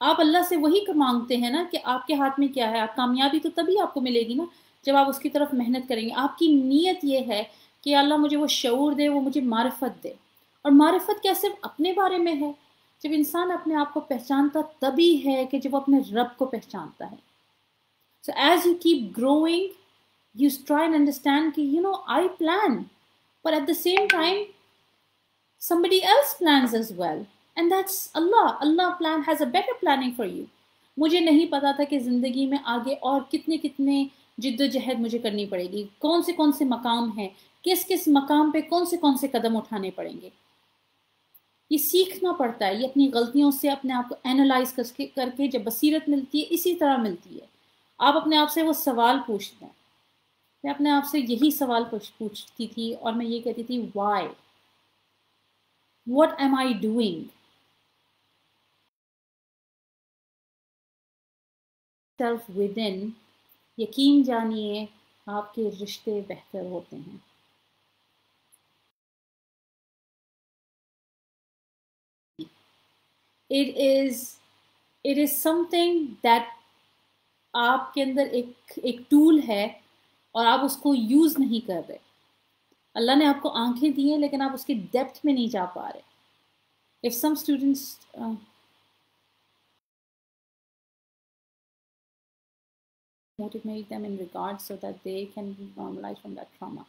आप अल्लाह से वही मांगते हैं ना कि आपके हाथ में क्या है। आप कामयाबी तो तभी आपको मिलेगी ना जब आप उसकी तरफ मेहनत करेंगे। आपकी नीयत ये है कि अल्लाह मुझे वो शऊर दे, वो मुझे मारिफत दे। और मारिफत क्या सिर्फ अपने बारे में है? जब इंसान अपने आप को पहचानता तभी है कि जब वो अपने रब को पहचानता है। So as you keep growing, you try and understand कि I plan, but at the same time somebody else plans as well, and that's Allah. Allah has a better planning for you. मुझे नहीं पता था कि ज़िंदगी में आगे और कितने कितने जिद्दोजहद मुझे करनी पड़ेगी, कौन से मकाम हैं, किस किस मकाम पे कौन से कदम उठाने पड़ेंगे। ये सीखना पड़ता है, ये अपनी गलतियों से अपने आप को एनालाइज करके जब बसीरत मिलती है, इसी तरह मिलती है। आप अपने आप से वो सवाल पूछते हैं। मैं अपने आप से यही सवाल पूछती थी, और मैं ये कहती थी, why, what am I doing. Self within, यकीन जानिए आपके रिश्ते बेहतर होते हैं। It is something that आपके अंदर एक टूल है, और आप उसको यूज़ नहीं कर रहे। अल्लाह ने आपको आंखें दी हैं, लेकिन आप उसकी डेप्थ में नहीं जा पा रहे। If some students motivate them in regards so that they can be normalized from that trauma.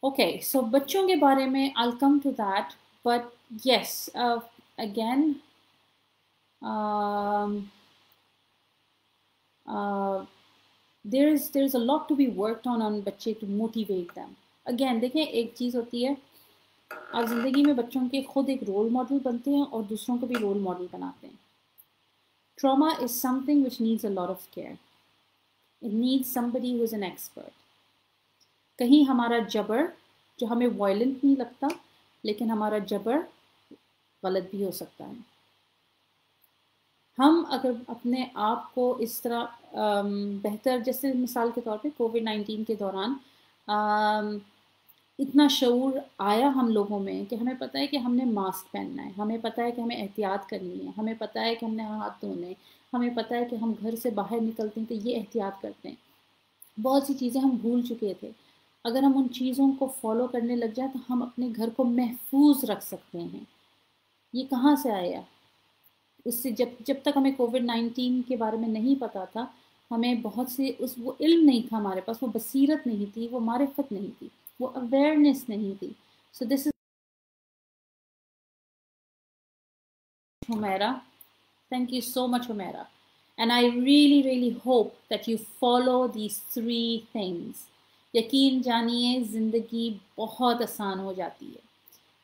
Okay, so बच्चों के बारे में I'll come to that, but yes, again, there's a lot to be worked on बच्चे to motivate them. Again, देखें, एक चीज़ होती है, आप ज़िंदगी में बच्चों के खुद एक रोल मॉडल बनते हैं और दूसरों को भी रोल मॉडल बनाते हैं। Trauma is something which needs a lot of care. It needs somebody who is an expert. कहीं हमारा जबर, जो हमें वायलेंट नहीं लगता, लेकिन हमारा जबर गलत भी हो सकता है। हम अगर अपने आप को इस तरह बेहतर, जैसे मिसाल के तौर पे कोविड-19 के दौरान इतना शऊर आया हम लोगों में कि हमें पता है कि हमने मास्क पहनना है, हमें पता है कि हमें एहतियात करनी है, हमें पता है कि हमने हाथ धोने, हमें पता है कि हम घर से बाहर निकलते हैं तो ये एहतियात करते हैं। बहुत सी चीज़ें हम भूल चुके थे। अगर हम उन चीज़ों को फॉलो करने लग जाए तो हम अपने घर को महफूज रख सकते हैं। ये कहाँ से आया? उससे जब तक हमें कोविड-19 के बारे में नहीं पता था, हमें बहुत से वो इल्म नहीं था हमारे पास, वो बसीरत नहीं थी, वो मारिफत नहीं थी, वो अवेयरनेस नहीं थी। So this is Humaira. Thank you so much, Humaira. And I really hope that you follow these 3 things. यकीन जानिए ज़िंदगी बहुत आसान हो जाती है।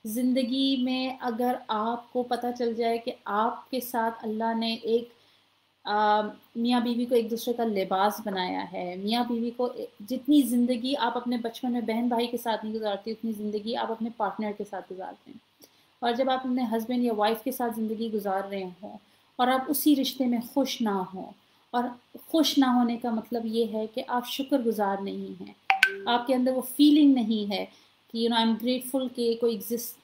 ज़िंदगी में अगर आपको पता चल जाए कि आपके साथ अल्लाह ने एक मियाँ बीवी को एक दूसरे का लिबास बनाया है। मियाँ बीवी को जितनी ज़िंदगी आप अपने बचपन में बहन भाई के साथ नहीं गुजारती, उतनी ज़िंदगी आप अपने पार्टनर के साथ गुजारते हैं। और जब आप अपने हस्बैंड या वाइफ के साथ ज़िंदगी गुजार रहे हों और आप उसी रिश्ते में खुश ना हों, और खुश ना होने का मतलब ये है कि आप शुक्रगुजार नहीं हैं, आपके अंदर वो फीलिंग नहीं है कि आई एम ग्रेटफुल कि कोई एग्जिस्ट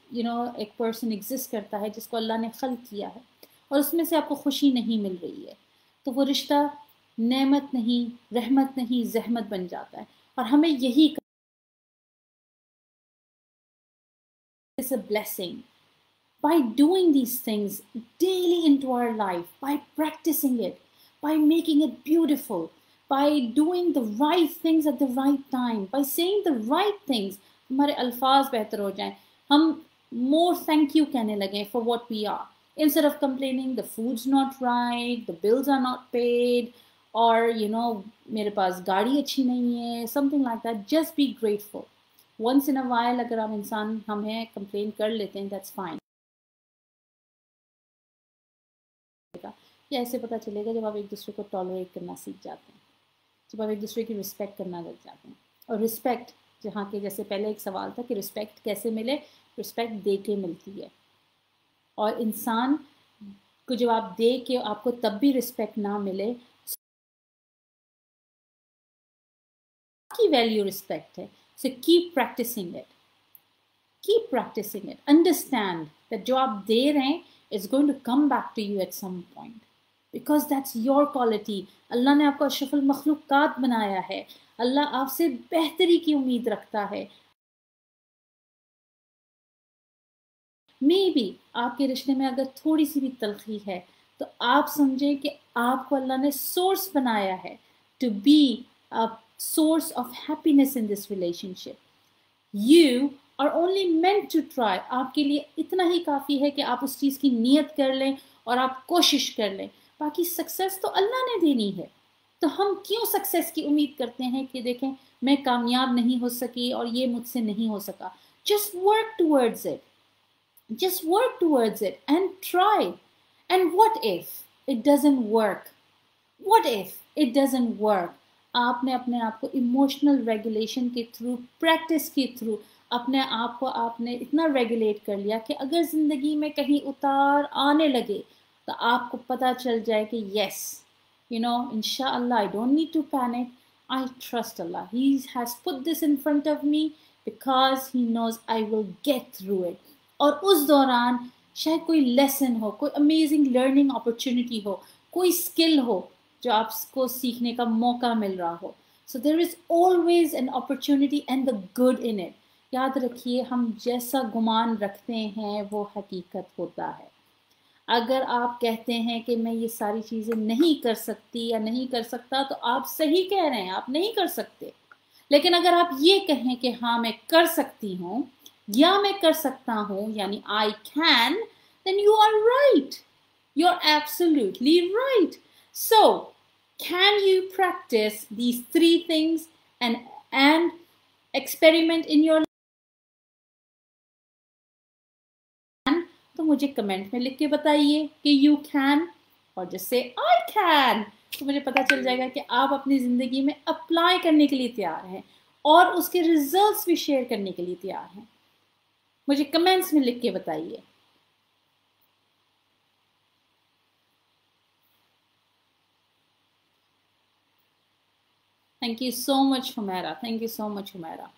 एक पर्सन एग्जिस्ट करता है जिसको अल्लाह ने खल्क किया है, और उसमें से आपको खुशी नहीं मिल रही है, तो वो रिश्ता नेमत नहीं, रहमत नहीं, जहमत बन जाता है। और हमें यही it's a blessing by doing these things daily into our life, by practicing it, by making it beautiful, by doing the right things at the right time, by saying the right things, हमारे अल्फाज बेहतर हो जाएं, हम more thank you कहने लगे for what we are, instead of complaining the food's not right, the bills are not paid, or मेरे पास गाड़ी अच्छी नहीं है, something like that. Just be grateful. Once in a while अगर हम हैं complain कर लेते हैं, that's fine. ये ऐसे पता चलेगा जब आप एक दूसरे को टॉलरेट करना सीख जाते हैं, जब आप एक दूसरे की रिस्पेक्ट करना लग जाते हैं। और रिस्पेक्ट, जहाँ के जैसे पहले एक सवाल था कि रिस्पेक्ट कैसे मिले, रिस्पेक्ट दे के मिलती है। और इंसान को जब आप दे के आपको तब भी रिस्पेक्ट ना मिले, की वैल्यू रिस्पेक्ट है। So keep practising it, keep practising it, understand that जो आप दे रहे हैं is going to come back to you at some point, because that's your quality. Allah ने आपको अशरफुल मखलूक़ात बनाया है, अल्लाह आपसे बेहतरी की उम्मीद रखता है। मे बी आपके रिश्ते में अगर थोड़ी सी भी तलखी है तो आप समझें कि आपको अल्लाह ने सोर्स बनाया है to be a source of happiness in this relationship. You are only meant to try. आपके लिए इतना ही काफ़ी है कि आप उस चीज़ की नीयत कर लें और आप कोशिश कर लें, बाकी सक्सेस तो अल्लाह ने देनी है। तो हम क्यों सक्सेस की उम्मीद करते हैं कि देखें मैं कामयाब नहीं हो सकी और ये मुझसे नहीं हो सका। Just work towards it, just work towards it and try. And what if it doesn't work? What if it doesn't work? आपने अपने आप को इमोशनल रेगुलेशन के थ्रू, प्रैक्टिस के थ्रू अपने आप को आपने इतना रेगुलेट कर लिया कि अगर ज़िंदगी में कहीं उतार आने लगे तो आपको पता चल जाए कि यस, इंशाअल्लाह, I don't need to panic, I trust अल्लाह, he has put this in front of me because he knows I will get through it. और उस दौरान शायद कोई लेसन हो, कोई अमेजिंग लर्निंग अपॉर्चुनिटी हो, कोई स्किल हो जो आपको सीखने का मौका मिल रहा हो। So there is always an opportunity and the good in it. याद रखिए, हम जैसा गुमान रखते हैं वो हकीकत होता है। अगर आप कहते हैं कि मैं ये सारी चीज़ें नहीं कर सकती या नहीं कर सकता, तो आप सही कह रहे हैं, आप नहीं कर सकते। लेकिन अगर आप ये कहें कि हाँ मैं कर सकती हूँ या मैं कर सकता हूँ, यानी I can, then you are right. You're absolutely right. So, can you practice these three things and experiment in your life? तो मुझे कमेंट में लिख के बताइए कि you can, और just say I can, तो मुझे पता चल जाएगा कि आप अपनी ज़िंदगी में अप्लाई करने के लिए तैयार हैं और उसके रिजल्ट्स भी शेयर करने के लिए तैयार हैं। मुझे कमेंट्स में लिख के बताइए। Thank you so much, Humaira. Thank you so much, Humaira.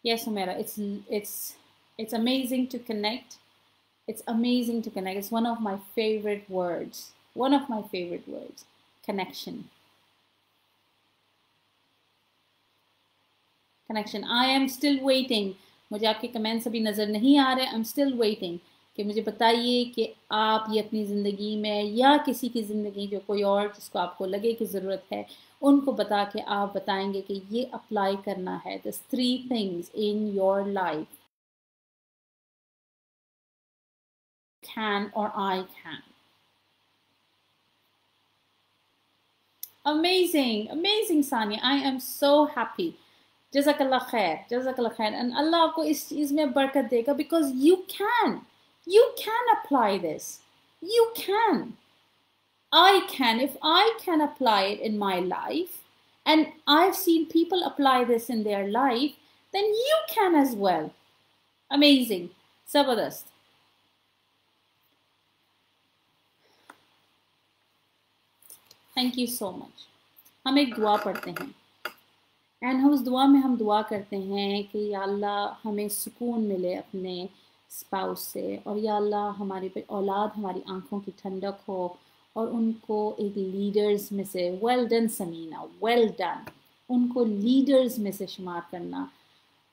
Yes, Humaira, it's amazing to connect. It's amazing to connect. It's one of my favorite words. One of my favorite words. Connection. Connection. I am still waiting. मुझे आपके comments अभी नज़र नहीं आ रहे। I'm still waiting कि मुझे बताइए कि आप ये अपनी ज़िंदगी में या किसी की ज़िंदगी, जो कोई और जिसको आपको लगे कि ज़रूरत है, उनको बता के आप बताएंगे कि ये अप्लाई करना है। There's 3 things in your life. Can or I can. Amazing, amazing, Sania. I am so happy. Jazakallah khair, Jazakallah khair. And Allah आपको इस चीज़ में बरकत देगा, because you can apply this. You can. if I can apply it in my life, and I've seen people apply this in their life, then you can as well. Amazing. Zabardast. Thank you so much. हम एक दुआ पढ़ते हैं, and हम उस दुआ में हम दुआ करते हैं कि या अल्लाह हमें सुकून मिले अपने स्पाउस से, और या अल्लाह हमारी पे औलाद हमारी आंखों की ठंडक हो, और उनको एक लीडर्स में से, well done Samina, well done, उनको लीडर्स में से शुमार करना।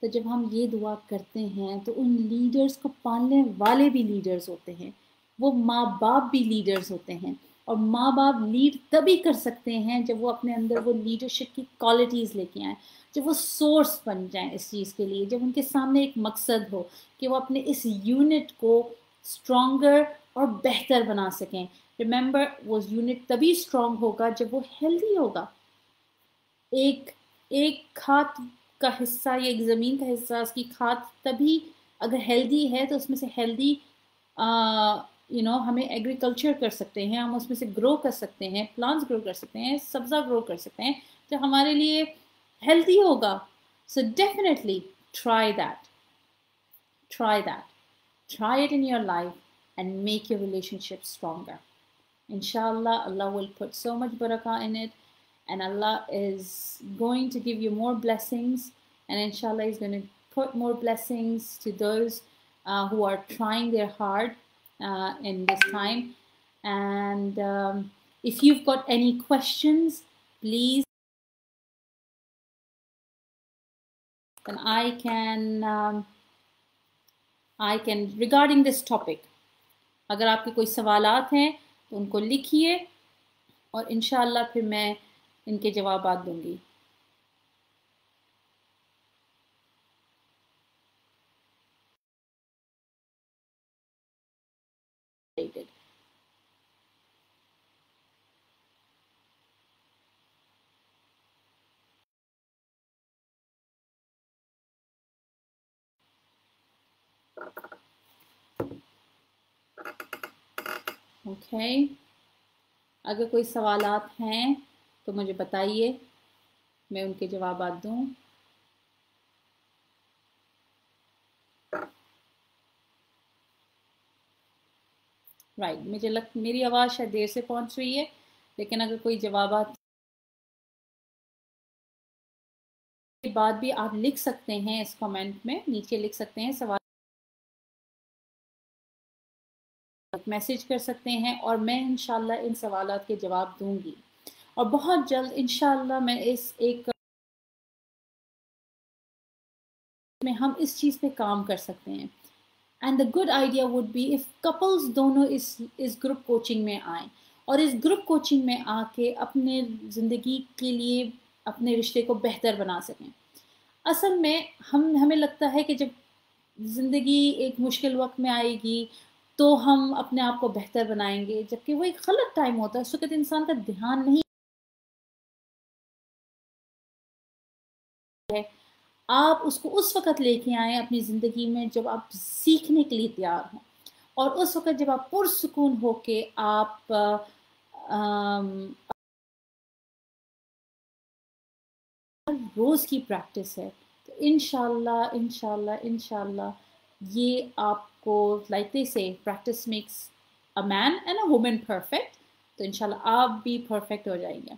तो जब हम ये दुआ करते हैं तो उन लीडर्स को पालने वाले भी लीडर्स होते हैं, वो माँ बाप भी लीडर्स होते हैं, और माँ बाप लीड तभी कर सकते हैं जब वो अपने अंदर वो लीडरशिप की क्वालिटीज़ लेके आएँ, जब वो सोर्स बन जाएं इस चीज़ के लिए, जब उनके सामने एक मकसद हो कि वो अपने इस यूनिट को स्ट्रॉन्गर और बेहतर बना सकें। रिमेंबर, वो यूनिट तभी स्ट्रॉन्ग होगा जब वो हेल्दी होगा। एक खाद का हिस्सा या एक ज़मीन का हिस्सा, उसकी खाद तभी अगर हेल्दी है तो उसमें से हेल्दी हमें एग्रीकल्चर कर सकते हैं, हम उसमें से ग्रो कर सकते हैं, प्लांट्स ग्रो कर सकते हैं, सब्ज़ा ग्रो कर सकते हैं जो हमारे लिए हेल्दी होगा। So definitely try it in your life and make your relationship stronger. Inshallah, Allah will put so much barakah in it, and Allah is going to give you more blessings, and inshallah He's going to put more blessings to those who are trying their hard in this time. And if you've got any questions, please, then I can regarding this topic, अगर आपके कोई सवालात हैं तो उनको लिखिए, और इंशाअल्लाह फिर मैं इनके जवाबात दूंगी। ओके, अगर कोई सवालात हैं तो मुझे बताइए, मैं उनके जवाबात दूं। राइट, मेरी आवाज़ शायद देर से पहुंच रही है, लेकिन अगर कोई जवाबात के बाद भी आप लिख सकते हैं, इस कमेंट में नीचे लिख सकते हैं, सवाल मैसेज कर सकते हैं, और मैं इंशाल्लाह इन सवालात के जवाब दूंगी। और बहुत जल्द इंशाल्लाह मैं हम इस चीज़ पे काम कर सकते हैं। And the good idea would be if couples दोनों इस ग्रुप कोचिंग में आए, और इस ग्रुप कोचिंग में आके अपने ज़िंदगी के लिए अपने रिश्ते को बेहतर बना सकें। असल में हमें लगता है कि जब ज़िंदगी एक मुश्किल वक्त में आएगी तो हम अपने आप को बेहतर बनाएंगे, जबकि वो एक गलत टाइम होता है। उस वक्त इंसान का ध्यान नहीं है। आप उसको उस वक्त लेके आए अपनी ज़िंदगी में जब आप सीखने के लिए तैयार हों, और उस वक्त जब आप पुरसुकून होके आप रोज़ की प्रैक्टिस है, तो इंशाल्लाह ये आपको, लाइक दे से, practice makes a man and a woman perfect, तो इंशाल्लाह आप भी परफेक्ट हो जाएंगे।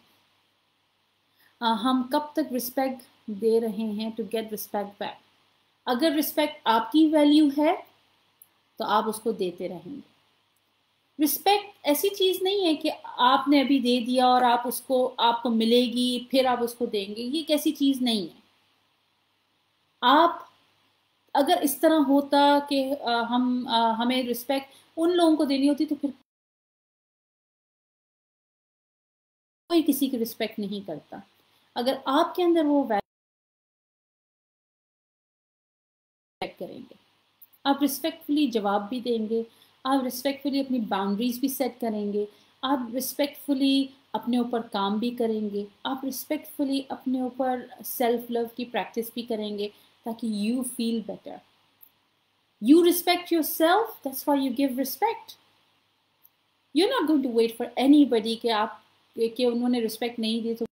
हम कब तक रिस्पेक्ट दे रहे हैं टू गेट रिस्पेक्ट बैक? अगर रिस्पेक्ट आपकी वैल्यू है तो आप उसको देते रहेंगे। रिस्पेक्ट ऐसी चीज़ नहीं है कि आपने अभी दे दिया और आपको मिलेगी फिर आप उसको देंगे, ये कैसी चीज़ नहीं है। आप अगर इस तरह होता कि हमें रिस्पेक्ट उन लोगों को देनी होती तो फिर कोई किसी की रिस्पेक्ट नहीं करता। अगर आपके अंदर वो वैल्यू करेंगे, आप रिस्पेक्टफुली जवाब भी देंगे, आप रिस्पेक्टफुली अपनी बाउंड्रीज भी सेट करेंगे, आप रिस्पेक्टफुली अपने ऊपर काम भी करेंगे, आप रिस्पेक्टफुली अपने ऊपर सेल्फ लव की प्रैक्टिस भी करेंगे, ताकि you feel better. You respect yourself, that's why you give respect. You not going to wait for anybody कि उन्होंने रिस्पेक्ट नहीं दी तो।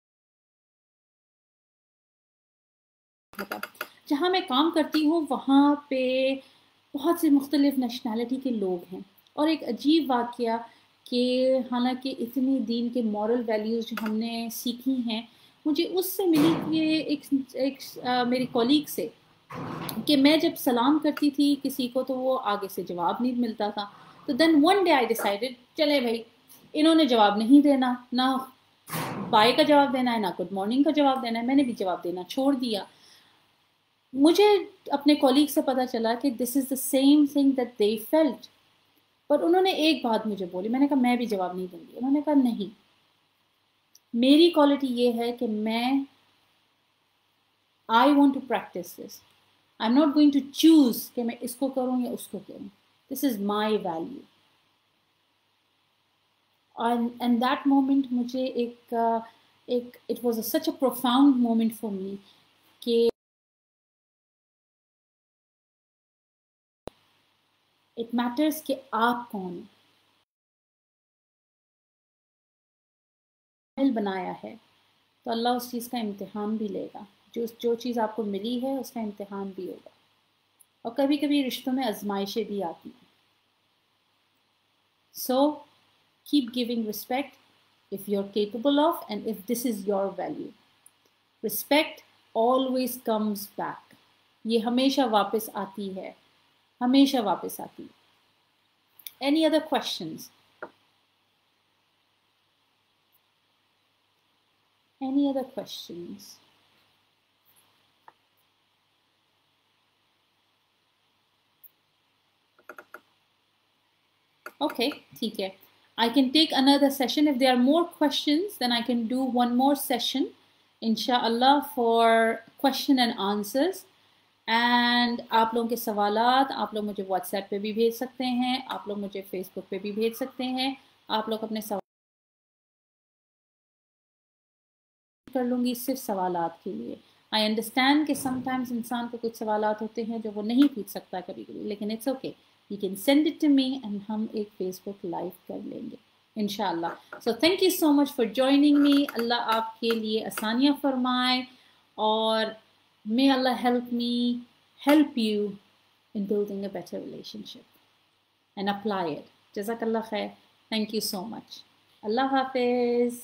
जहाँ मैं काम करती हूँ वहाँ पे बहुत से मुख्तलिफ़ नेशनैलिटी के लोग हैं, और एक अजीब वाक़या कि हालांकि इतनी दीन के मॉरल वैल्यूज़ जो हमने सीखी हैं, मुझे उससे मिली कि मेरी कॉलीग से, कि मैं जब सलाम करती थी किसी को तो वो आगे से जवाब नहीं मिलता था। तो then one day I decided, चले भाई इन्होंने जवाब नहीं देना, ना बाय का जवाब देना है ना गुड मॉर्निंग का जवाब देना है, मैंने भी जवाब देना छोड़ दिया। मुझे अपने कॉलीग से पता चला कि this is the same thing that they felt, पर उन्होंने एक बात मुझे बोली, मैंने कहा मैं भी जवाब नहीं दूंगी। उन्होंने कहा नहीं, मेरी क्वालिटी ये है कि मैं I want to practice this, I am not going to choose कि मैं इसको करूं या उसको करूं, this is my value. And that moment मुझे एक it was such a profound moment for me कि इट मैटर्स कि आप कौन बनाया है, तो अल्लाह उस चीज़ का इम्तिहान भी लेगा। जो चीज़ आपको मिली है उसका इम्तिहान भी होगा, और कभी कभी रिश्तों में आजमाइशें भी आती हैं। So keep giving respect if you're capable of, and if this is your value. Respect always comes back. ये हमेशा वापस आती है, हमेशा वापस आती है। Any other questions? Any other questions? Okay, ठीक है। I can take another session. If there are more questions, then I can do one more session, inshallah, for question and answers. And आप लोगों के सवालात आप लोग मुझे व्हाट्सएप पे भी भेज सकते हैं, आप लोग मुझे फेसबुक पे भी भेज सकते हैं। आप लोग अपने सवाल कर लूँगी सिर्फ सवालात के लिए। आई अंडरस्टैंड कि समटाइम्स इंसान को कुछ सवालात होते हैं जो वो नहीं पूछ सकता कभी कभी, लेकिन it's okay, you can send it to me and हम एक फेसबुक लाइव कर लेंगे इंशाल्लाह। So thank you so much for joining me. Allah आपके लिए आसानियाँ फरमाए, और मे अल्लाह help you in building a better relationship and apply it. Jazakallah khair. Thank you so much. Allah Hafiz.